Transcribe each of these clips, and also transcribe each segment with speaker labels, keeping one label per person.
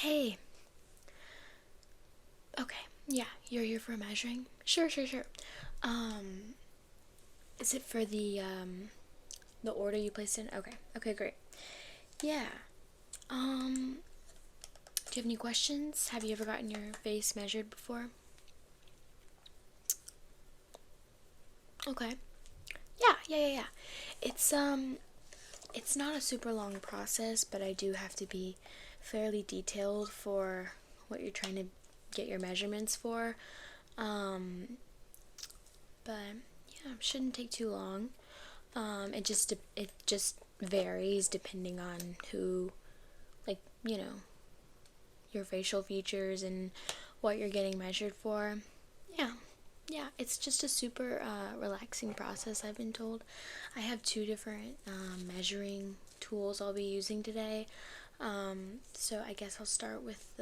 Speaker 1: Hey, okay, yeah, you're here for measuring? Sure. Um, is it for the order you placed in? Okay, great. Yeah, um, do you have any questions? Have you ever gotten your face measured before? Okay. Yeah. It's not a super long process, but I do have to be fairly detailed for what you're trying to get your measurements for. Um, but yeah, it shouldn't take too long. It just varies depending on who, like, your facial features and what you're getting measured for. Yeah. Yeah, it's just a super relaxing process, I've been told. I have two different measuring tools I'll be using today. So I guess I'll start with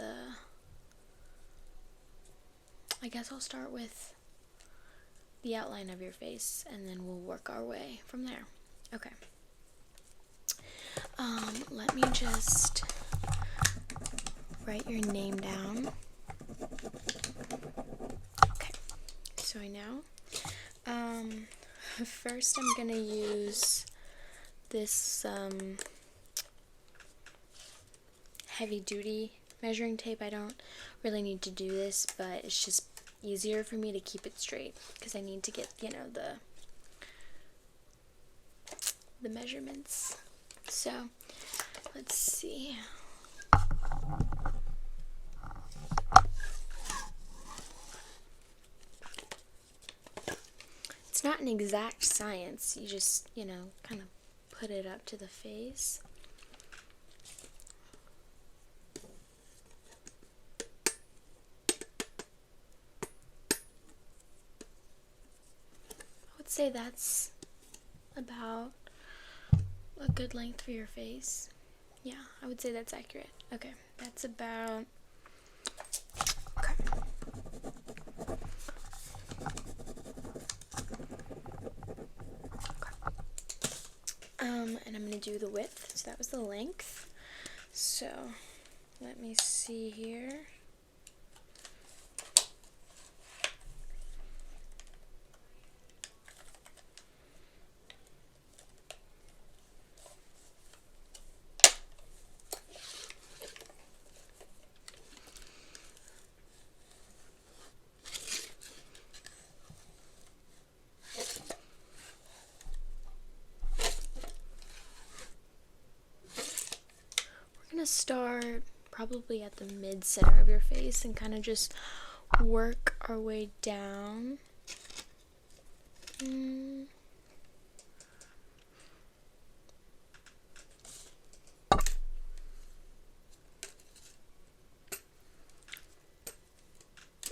Speaker 1: the outline of your face, and then we'll work our way from there. Okay. Let me just write your name down. Okay, so I know. First I'm gonna use this heavy duty measuring tape. I don't really need to do this, but it's just easier for me to keep it straight because I need to get, the measurements. So, let's see. It's not an exact science. You just, kind of put it up to the face. I would say that's about a good length for your face. Yeah, I would say that's accurate. Okay, that's about. Okay. And I'm going to do the width. So that was the length. So let me see here. We're going to start probably at the mid-center of your face and kind of just work our way down.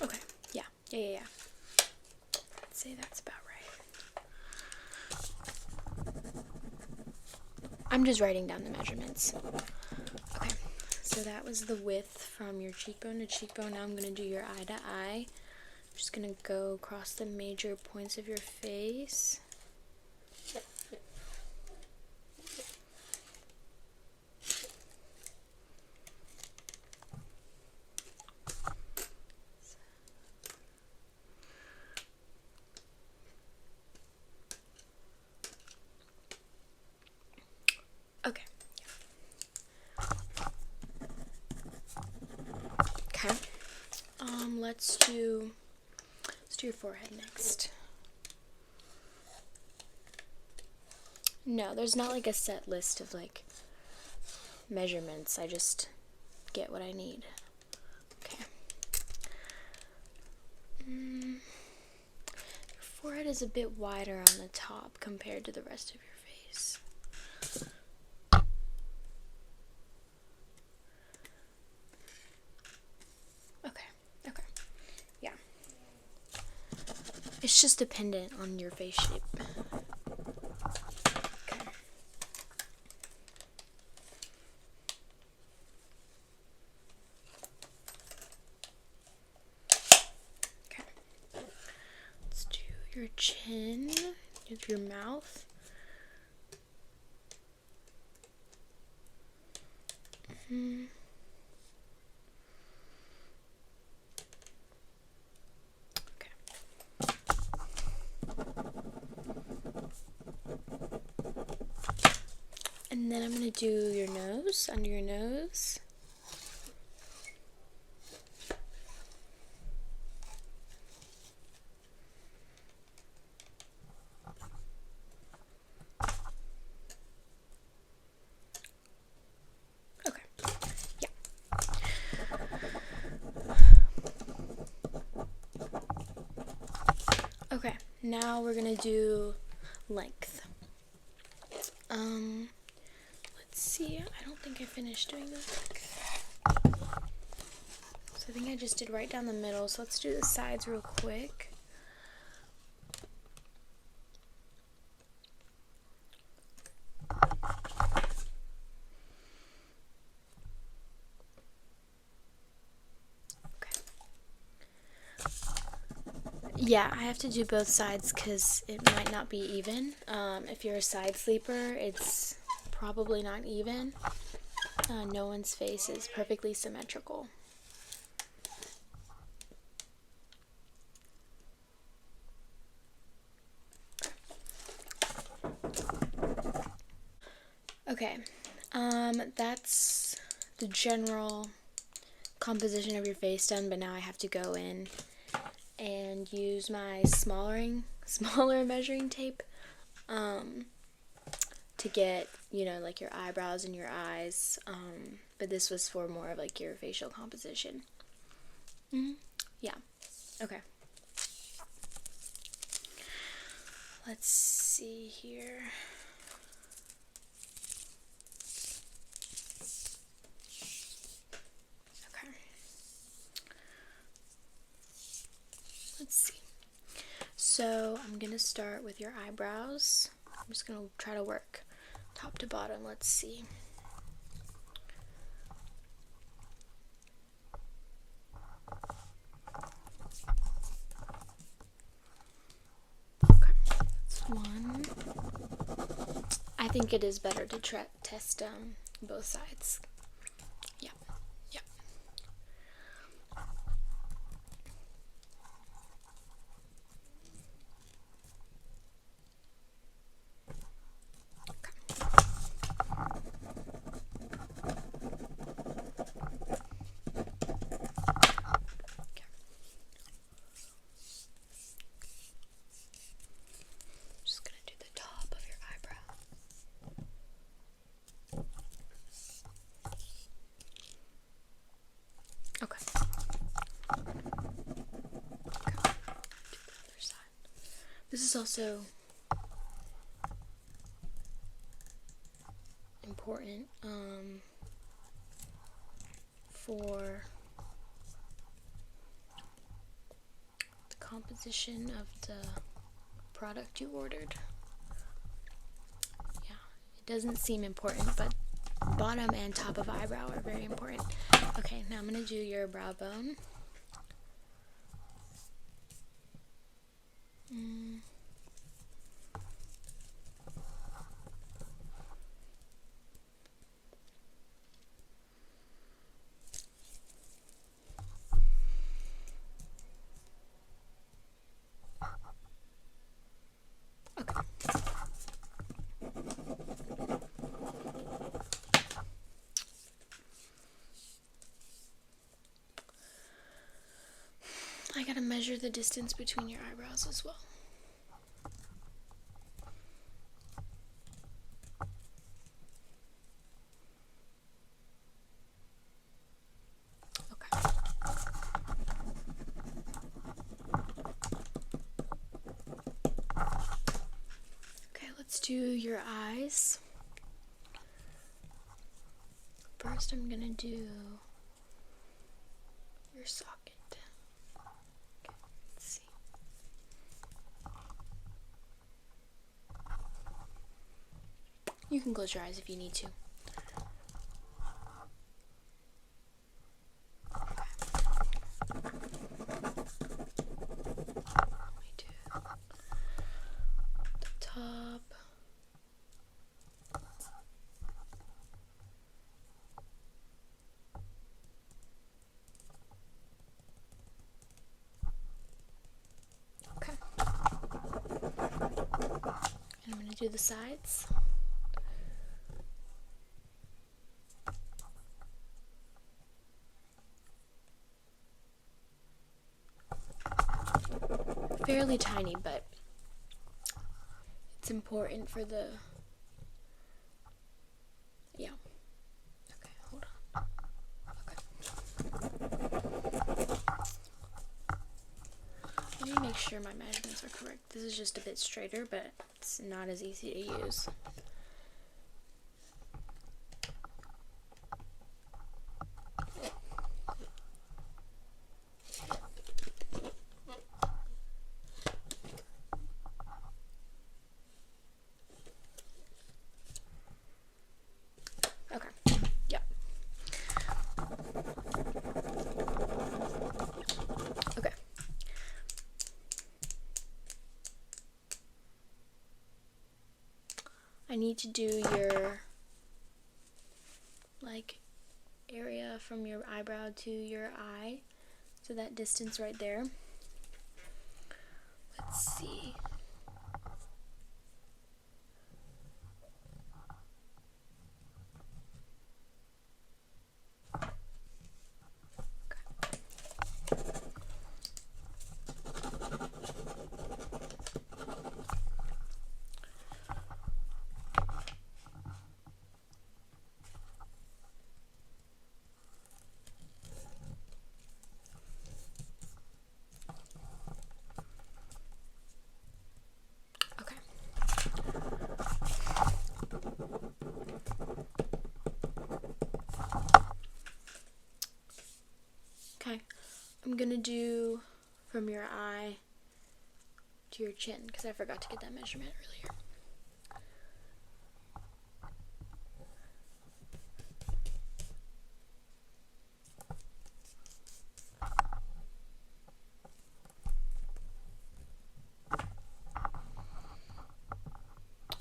Speaker 1: Okay, yeah. I'd say that's about right. I'm just writing down the measurements. Okay, so that was the width from your cheekbone to cheekbone. Now I'm going to do your eye to eye. I'm just going to go across the major points of your face. Okay. Okay. Let's do your forehead next. No, there's not like a set list of like measurements. I just get what I need. Okay. Your forehead is a bit wider on the top compared to the rest of your face. Okay. Yeah. It's just dependent on your face shape. Okay. Let's do your chin, your mouth. Just under your nose. Okay. Yeah. Okay, now we're gonna do length. Let's see, I don't think I finished doing the length. So I think I just did right down the middle, so let's do the sides real quick. Yeah, I have to do both sides because it might not be even. If you're a side sleeper, it's probably not even. No one's face is perfectly symmetrical. Okay, that's the general composition of your face done, but now I have to go in and use my smaller measuring tape to get, you know, like your eyebrows and your eyes, but this was for more of like your facial composition. Yeah. Okay. Let's see here. Okay. Let's see. So I'm gonna start with your eyebrows. I'm just gonna try to work top to bottom. Let's see. Okay, that's one. I think it is better to test both sides. Yeah, yeah. Just gonna do the top of your eyebrow. Okay. Okay. Do the other side. This is also important for the composition of the product you ordered. Yeah, it doesn't seem important, but bottom and top of eyebrow are very important. Okay, now I'm going to do your brow bone. Okay. I gotta measure the distance between your eyebrows as well. Okay. Okay, let's do your eyes. First, I'm gonna do your socket. Okay, let's see. You can close your eyes if you need to. Let me do the top. Okay. And I'm going to do the sides. fairly tiny, but it's important for the, yeah. Okay, hold on. Okay. Let me make sure my measurements are correct. This is just a bit straighter, but it's not as easy to use. Okay, yep. Okay. I need to do your, like, area from your eyebrow to your eye, so that distance right there. Let's see. Okay, I'm gonna do from your eye to your chin, because I forgot to get that measurement earlier.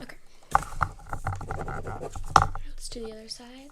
Speaker 1: Okay, let's do the other side.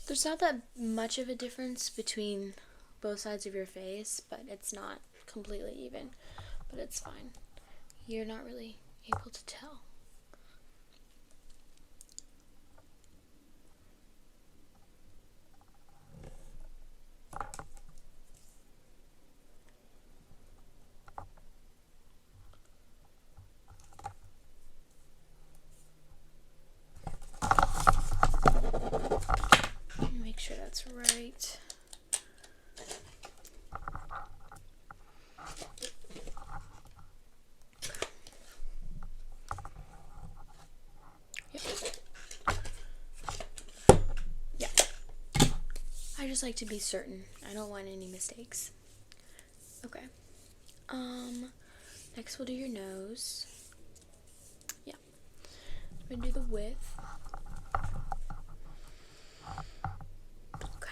Speaker 1: There's not that much of a difference between both sides of your face, but it's not completely even, but it's fine. You're not really able to tell. Make sure that's right. Yeah. I just like to be certain. I don't want any mistakes. Okay. Next we'll do your nose. Yeah. I'm gonna do the width. Okay.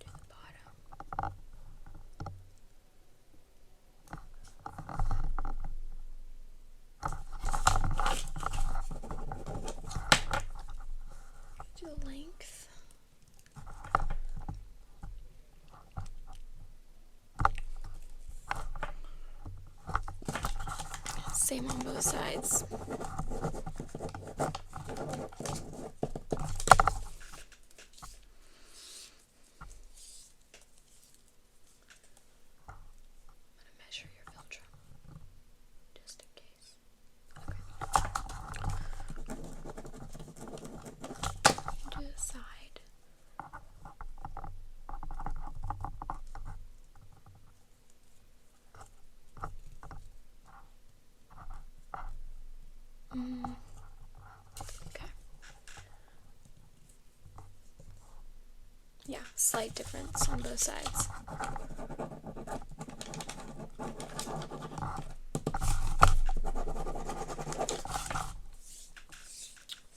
Speaker 1: Do the bottom. Do the length. Same on both sides. Measure your Veltrum, just in case. Okay. Do the side. Yeah, slight difference on both sides.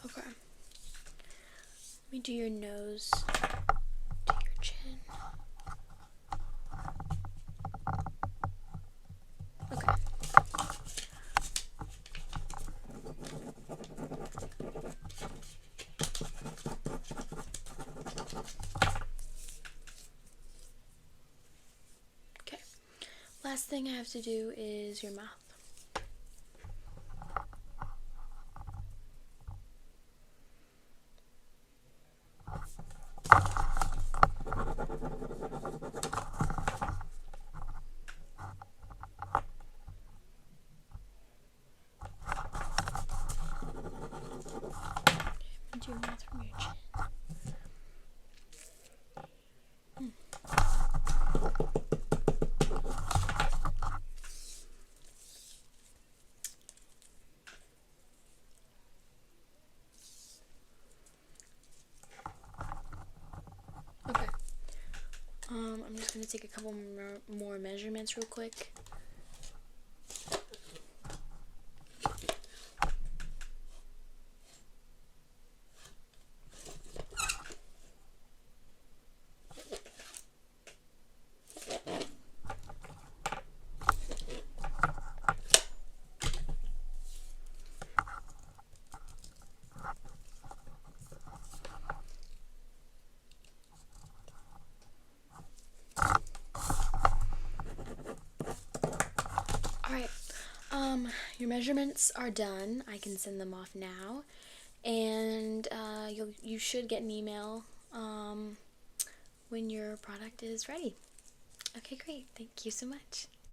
Speaker 1: Okay. Let me do your nose, do your chin. Okay. Okay. Last thing I have to do is your mouth. Do your mouth from your chin. Okay. I'm just gonna take a couple more measurements real quick. Alright, your measurements are done. I can send them off now. And you should get an email when your product is ready. Okay, great. Thank you so much.